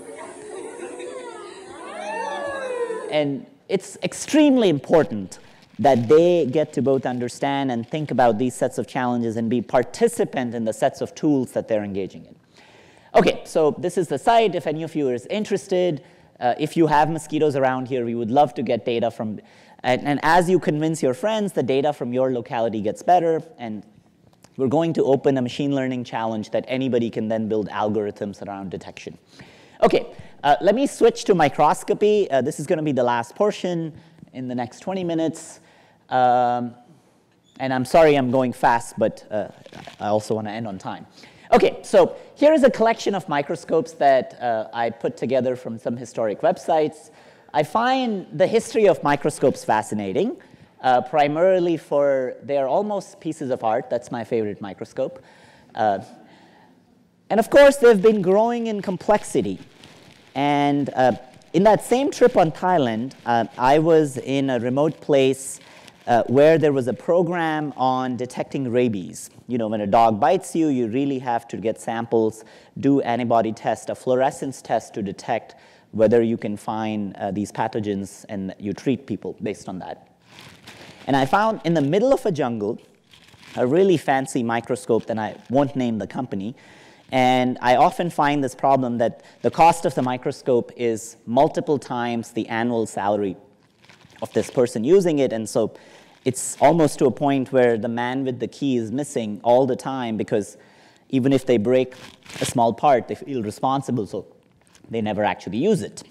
And it's extremely important that they get to both understand and think about these sets of challenges and be participant in the sets of tools that they're engaging in. Okay, so this is the site. If any of you is interested, if you have mosquitoes around here, we would love to get data from, and as you convince your friends, the data from your locality gets better, and we're going to open a machine learning challenge that anybody can then build algorithms around detection. Okay, let me switch to microscopy. This is going to be the last portion in the next 20 minutes. And I'm sorry I'm going fast, but I also want to end on time. Okay, so here is a collection of microscopes that I put together from some historic websites. I find the history of microscopes fascinating, primarily for they're almost pieces of art. That's my favorite microscope. And of course, they've been growing in complexity. And in that same trip on Thailand, I was in a remote place where there was a program on detecting rabies. You know, when a dog bites you, you really have to get samples, do antibody test, a fluorescence test to detect whether you can find these pathogens, and you treat people based on that. And I found in the middle of a jungle a really fancy microscope that I won't name the company. And I often find this problem that the cost of the microscope is multiple times the annual salary of this person using it. And so it's almost to a point where the man with the key is missing all the time, because even if they break a small part, they feel responsible, so they never actually use it.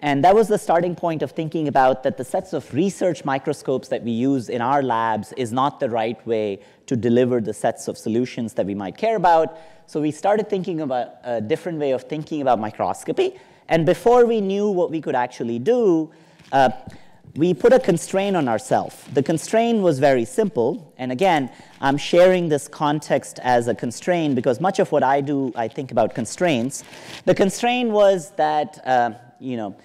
And that was the starting point of thinking about that the sets of research microscopes that we use in our labs is not the right way to deliver the sets of solutions that we might care about. So we started thinking about a different way of thinking about microscopy. And before we knew what we could actually do, we put a constraint on ourselves. The constraint was very simple. And again, I'm sharing this context as a constraint because much of what I do, I think about constraints. The constraint was that you know,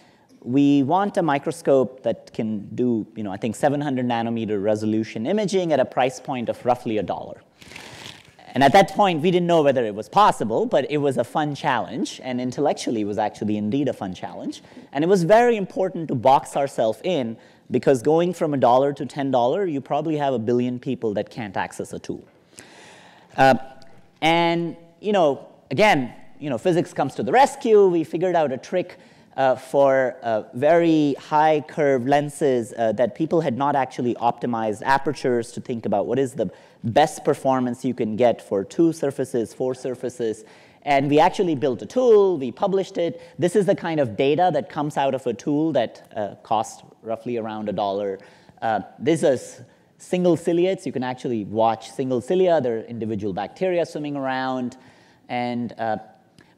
we want a microscope that can do, you know, I think 700 nanometer resolution imaging at a price point of roughly $1. And at that point, we didn't know whether it was possible, but it was a fun challenge, and intellectually it was actually indeed a fun challenge. And it was very important to box ourselves in, because going from $1 to $10, you probably have 1 billion people that can't access a tool. And you know, again, you know, physics comes to the rescue. We figured out a trick for very high curved lenses that people had not actually optimized apertures to think about what is the best performance you can get for 2 surfaces, 4 surfaces. And we actually built a tool. We published it. This is the kind of data that comes out of a tool that costs roughly around $1. This is single ciliates. You can actually watch single cilia. There are individual bacteria swimming around. And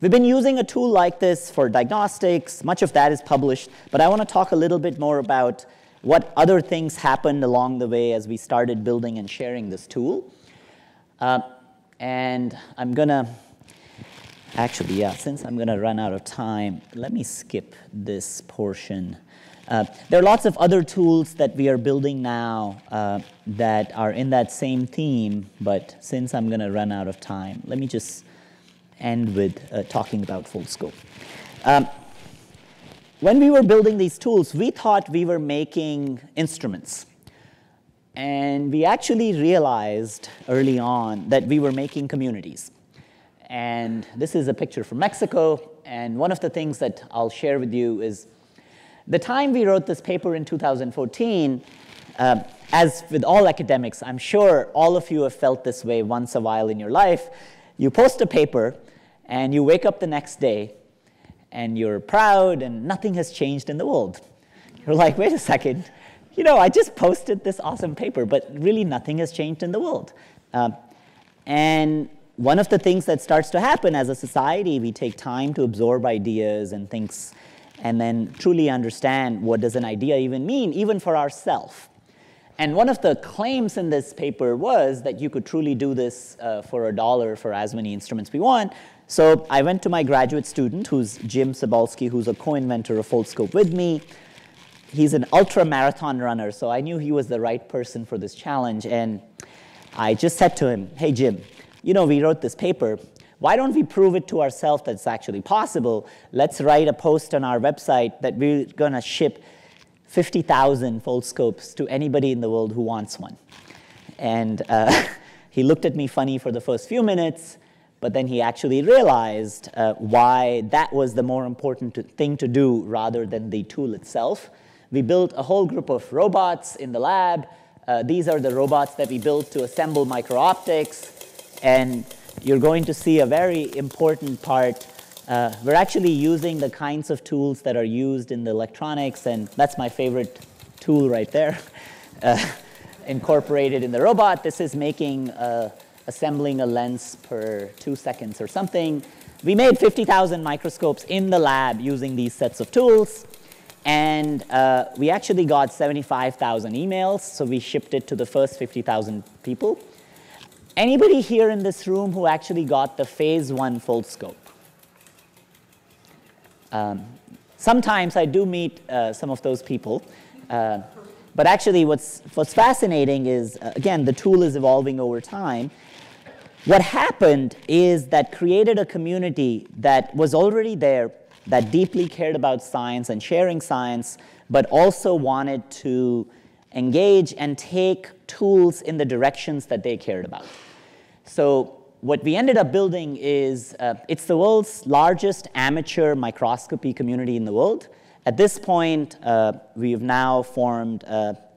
we've been using a tool like this for diagnostics. Much of that is published. But I want to talk a little bit more about what other things happened along the way as we started building and sharing this tool. And I'm going to, actually, yeah, since I'm going to run out of time, let me skip this portion. There are lots of other tools that we are building now that are in that same theme. But since I'm going to run out of time, let me just end with talking about Foldscope. When we were building these tools, we thought we were making instruments. And we actually realized early on that we were making communities. And this is a picture from Mexico. And one of the things that I'll share with you is the time we wrote this paper in 2014, as with all academics, I'm sure all of you have felt this way once a while in your life. You post a paper, and you wake up the next day, and you're proud, and nothing has changed in the world. You're like, wait a second, you know, I just posted this awesome paper, but really nothing has changed in the world. And one of the things that starts to happen as a society, we take time to absorb ideas and things, and then truly understand what does an idea even mean, even for ourselves. And one of the claims in this paper was that you could truly do this for $1 for as many instruments we want. So I went to my graduate student, who's Jim Sobolski, who's a co-inventor of Foldscope with me. He's an ultra-marathon runner, so I knew he was the right person for this challenge. And I just said to him, hey, Jim, you know, we wrote this paper. Why don't we prove it to ourselves that it's actually possible? Let's write a post on our website that we're going to ship 50,000 Foldscopes to anybody in the world who wants one. And he looked at me funny for the first few minutes, but then he actually realized why that was the more important thing to do rather than the tool itself. We built a whole group of robots in the lab. These are the robots that we built to assemble micro-optics. And you're going to see a very important part. We're actually using the kinds of tools that are used in the electronics, and that's my favorite tool right there, incorporated in the robot. This is making, assembling a lens per 2 seconds or something. We made 50,000 microscopes in the lab using these sets of tools. And we actually got 75,000 emails, so we shipped it to the first 50,000 people. Anybody here in this room who actually got the phase 1 Foldscope? Sometimes I do meet some of those people. But actually what's fascinating is, again, the tool is evolving over time. What happened is that created a community that was already there, that deeply cared about science and sharing science, but also wanted to engage and take tools in the directions that they cared about. So what we ended up building is, it's the world's largest amateur microscopy community in the world. At this point, we've now formed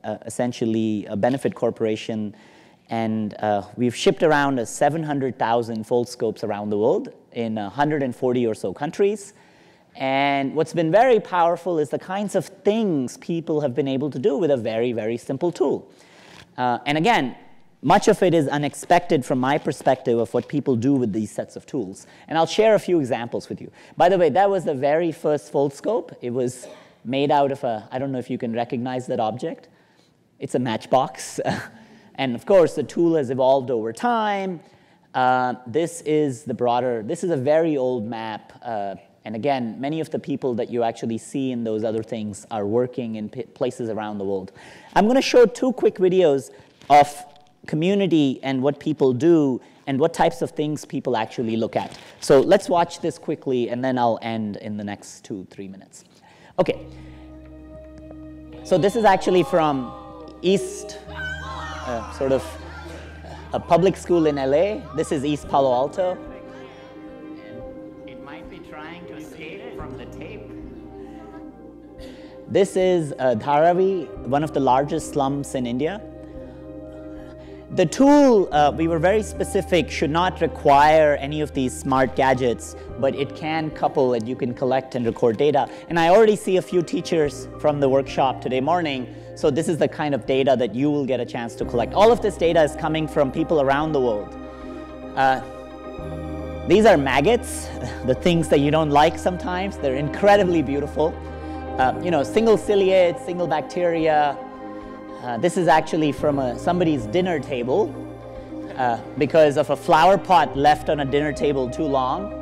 essentially a benefit corporation, and we've shipped around 700,000 Foldscopes around the world in 140 or so countries. And what's been very powerful is the kinds of things people have been able to do with a very, very simple tool. And again, much of it is unexpected from my perspective of what people do with these sets of tools. And I'll share a few examples with you. By the way, that was the very first Foldscope. It was made out of a, I don't know if you can recognize that object. It's a matchbox. And of course, the tool has evolved over time. This is a very old map. And again, many of the people that you actually see in those other things are working in places around the world. I'm going to show 2 quick videos of community and what people do and what types of things people actually look at. So let's watch this quickly, and then I'll end in the next 2-3 minutes. OK. So this is actually from East, sort of a public school in LA. This is East Palo Alto. This is Dharavi, one of the largest slums in India. The tool, we were very specific, should not require any of these smart gadgets, but it can couple and you can collect and record data. And I already see a few teachers from the workshop today morning, so this is the kind of data that you will get a chance to collect. All of this data is coming from people around the world. These are maggots, the things that you don't like sometimes. They're incredibly beautiful. You know, single ciliate, single bacteria. This is actually from somebody's dinner table because of a flower pot left on a dinner table too long.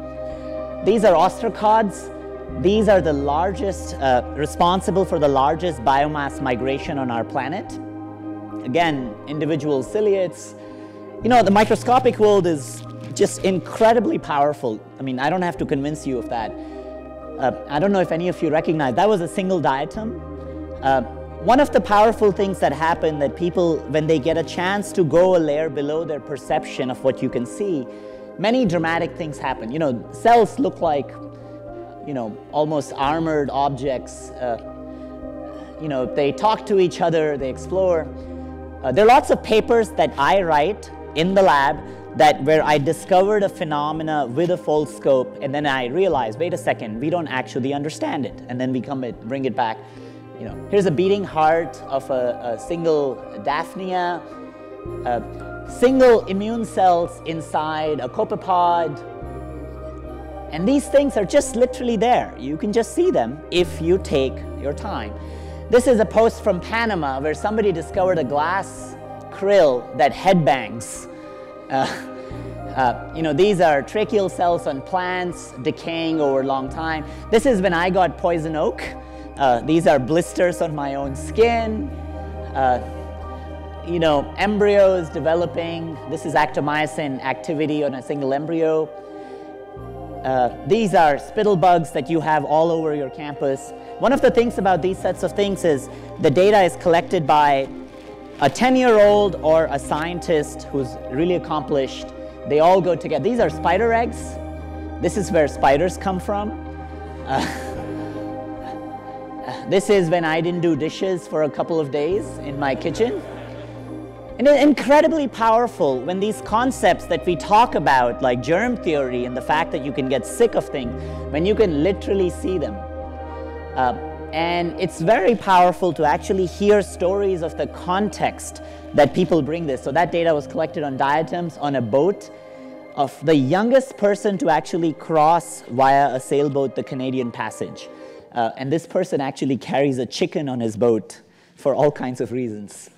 These are ostracods. These are the largest, responsible for the largest biomass migration on our planet. Again, individual ciliates. You know, the microscopic world is just incredibly powerful. I mean, I don't have to convince you of that. I don't know if any of you recognize, that was a single diatom. One of the powerful things that happen that people, when they get a chance to go a layer below their perception of what you can see, many dramatic things happen. You know, cells look like, you know, almost armored objects. You know, they talk to each other, they explore. There are lots of papers that I write in the lab where I discovered a phenomena with a Foldscope, and then I realized, wait a second, we don't actually understand it. And then we bring it back. You know, here's a beating heart of a single Daphnia. single immune cells inside a copepod. And these things are just literally there. You can just see them if you take your time. This is a post from Panama where somebody discovered a glass krill that headbangs. These are tracheal cells on plants decaying over a long time. This is when I got poison oak. These are blisters on my own skin. Embryos developing. This is actomycin activity on a single embryo. These are spittle bugs that you have all over your campus. One of the things about these sets of things is the data is collected by a 10-year-old or a scientist who's really accomplished. They all go together. These are spider eggs. This is where spiders come from. This is when I didn't do dishes for a couple of days in my kitchen. And it's incredibly powerful when these concepts that we talk about, like germ theory and the fact that you can get sick of things, when you can literally see them. And it's very powerful to actually hear stories of the context that people bring this. So that data was collected on diatoms on a boat of the youngest person to actually cross via a sailboat the Canadian Passage. And this person actually carries a chicken on his boat for all kinds of reasons.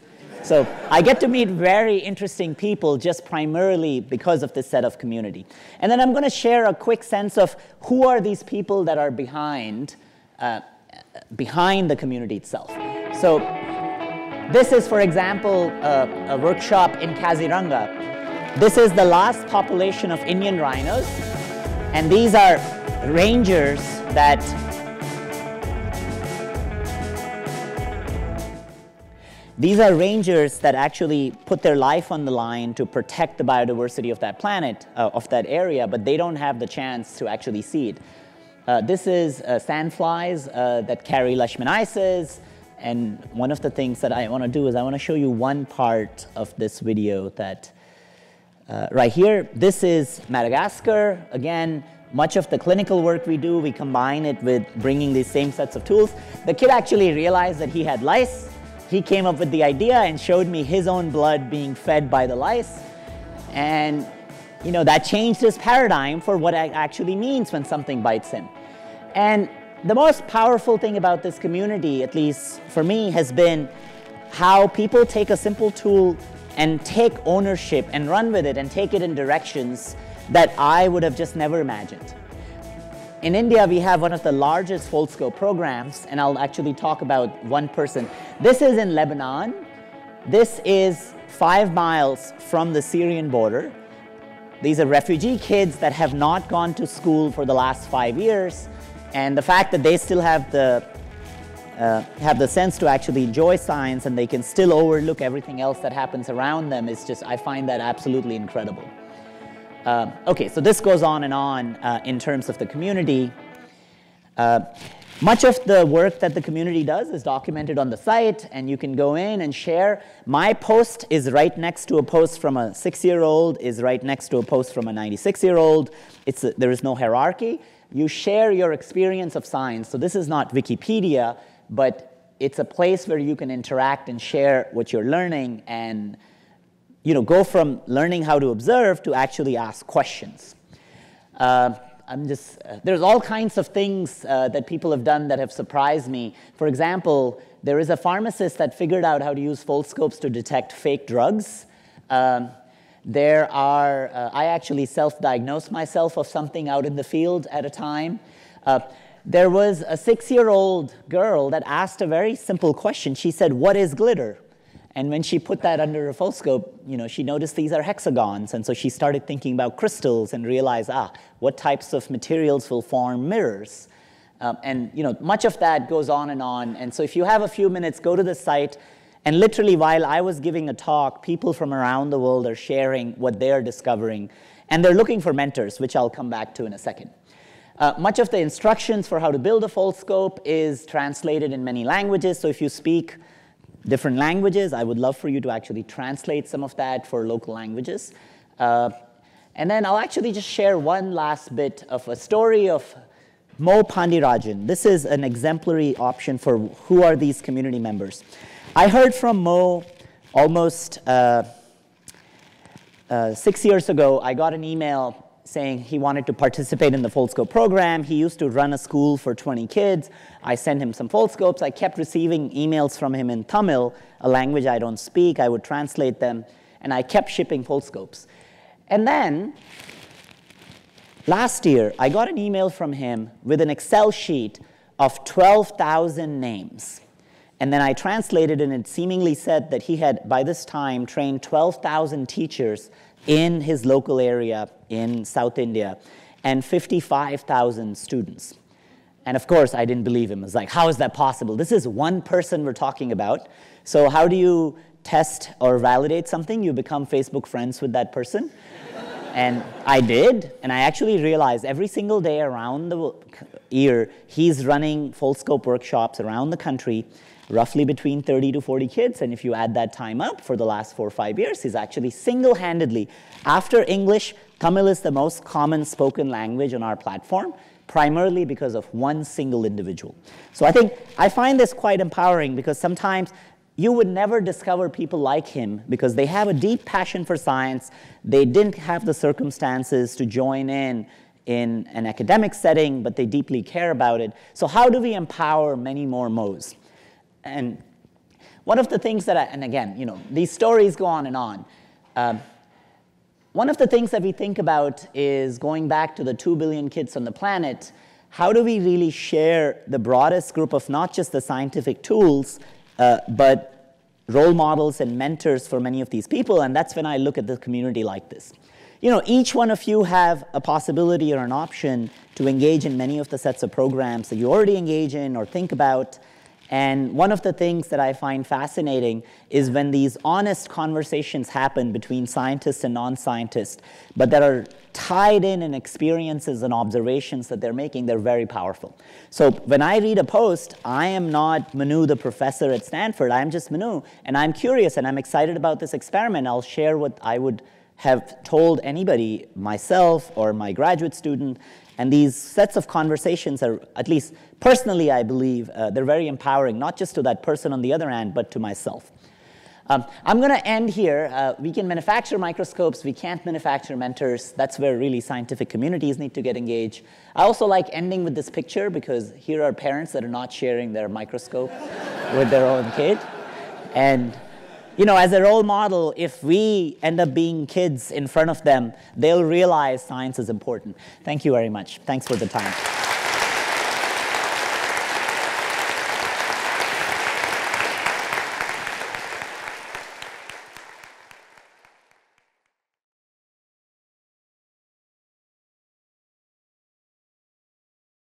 So I get to meet very interesting people just primarily because of this set of community. And then I'm going to share a quick sense of who are these people that are behind the community itself. So this is, for example, a workshop in Kaziranga. This is the last population of Indian rhinos. And these are rangers that actually put their life on the line to protect the biodiversity of that planet, of that area, but they don't have the chance to actually see it. This is sandflies that carry leishmaniasis, and one of the things that I want to do is I want to show you one part of this video that right here. This is Madagascar. Again, much of the clinical work we do, we combine it with bringing these same sets of tools. The kid actually realized that he had lice. He came up with the idea and showed me his own blood being fed by the lice. And that changed his paradigm for what it actually means when something bites him. And the most powerful thing about this community, at least for me, has been how people take a simple tool and take ownership and run with it and take it in directions that I would have just never imagined. In India, we have one of the largest Foldscope programs, and I'll actually talk about one person. This is in Lebanon. This is 5 miles from the Syrian border. These are refugee kids that have not gone to school for the last 5 years, and the fact that they still have the sense to actually enjoy science and they can still overlook everything else that happens around them is just, I find that absolutely incredible. Okay, so this goes on and on in terms of the community. Much of the work that the community does is documented on the site, and you can go in and share. My post is right next to a post from a 6-year-old, is right next to a post from a 96-year-old. There is no hierarchy. You share your experience of science. So this is not Wikipedia, but it's a place where you can interact and share what you're learning and go from learning how to observe to actually ask questions. There's all kinds of things that people have done that have surprised me. For example, there is a pharmacist that figured out how to use Foldscopes to detect fake drugs. I actually self-diagnosed myself of something out in the field at a time. There was a 6-year-old girl that asked a very simple question. She said, "What is glitter?" And when she put that under a Foldscope, she noticed these are hexagons. And so she started thinking about crystals and realized, what types of materials will form mirrors? Much of that goes on. And so if you have a few minutes, go to the site. And literally, while I was giving a talk, people from around the world are sharing what they're discovering. And they're looking for mentors, which I'll come back to in a second. Much of the instructions for how to build a Foldscope is translated in many languages. So if you speak different languages, I would love for you to actually translate some of that for local languages. And then I'll actually just share one last bit of a story of Mo Pandirajan. This is an exemplary option for who are these community members. I heard from Mo almost 6 years ago, I got an email saying he wanted to participate in the Foldscope program. He used to run a school for 20 kids. I sent him some Foldscopes. I kept receiving emails from him in Tamil, a language I don't speak. I would translate them, and I kept shipping Foldscopes. And then, last year, I got an email from him with an Excel sheet of 12,000 names. And then I translated, and it seemingly said that he had, by this time, trained 12,000 teachers in his local area in South India, and 55,000 students. And of course, I didn't believe him. I was like, how is that possible? This is one person we're talking about. So how do you test or validate something? You become Facebook friends with that person. And I did, and I actually realized every single day around the year, he's running Foldscope workshops around the country, roughly between 30 to 40 kids, and if you add that time up for the last 4 or 5 years, he's actually single-handedly, after English, Tamil is the most common spoken language on our platform, primarily because of one single individual. So I find this quite empowering, because sometimes you would never discover people like him because they have a deep passion for science. They didn't have the circumstances to join in an academic setting, but they deeply care about it. So how do we empower many more Mo's? And one of the things that and again, these stories go on and on. One of the things that we think about is going back to the 2 billion kids on the planet. How do we really share the broadest group of not just the scientific tools, but role models and mentors for many of these people? And that's when I look at the community like this. Each one of you have a possibility or an option to engage in many of the sets of programs that you already engage in or think about. And one of the things that I find fascinating is when these honest conversations happen between scientists and non-scientists, but that are tied in experiences and observations that they're making, they're very powerful. So when I read a post, I am not Manu, the professor at Stanford. I'm just Manu, and I'm curious, and I'm excited about this experiment. I'll share what I would have told anybody, myself or my graduate student. And these sets of conversations are, at least personally, I believe, they're very empowering, not just to that person on the other end, but to myself. I'm going to end here. We can manufacture microscopes. We can't manufacture mentors. That's where really scientific communities need to get engaged. I also like ending with this picture, because here are parents that are not sharing their microscope with their own kid. And as a role model, if we end up being kids in front of them, they'll realize science is important. Thank you very much. Thanks for the time.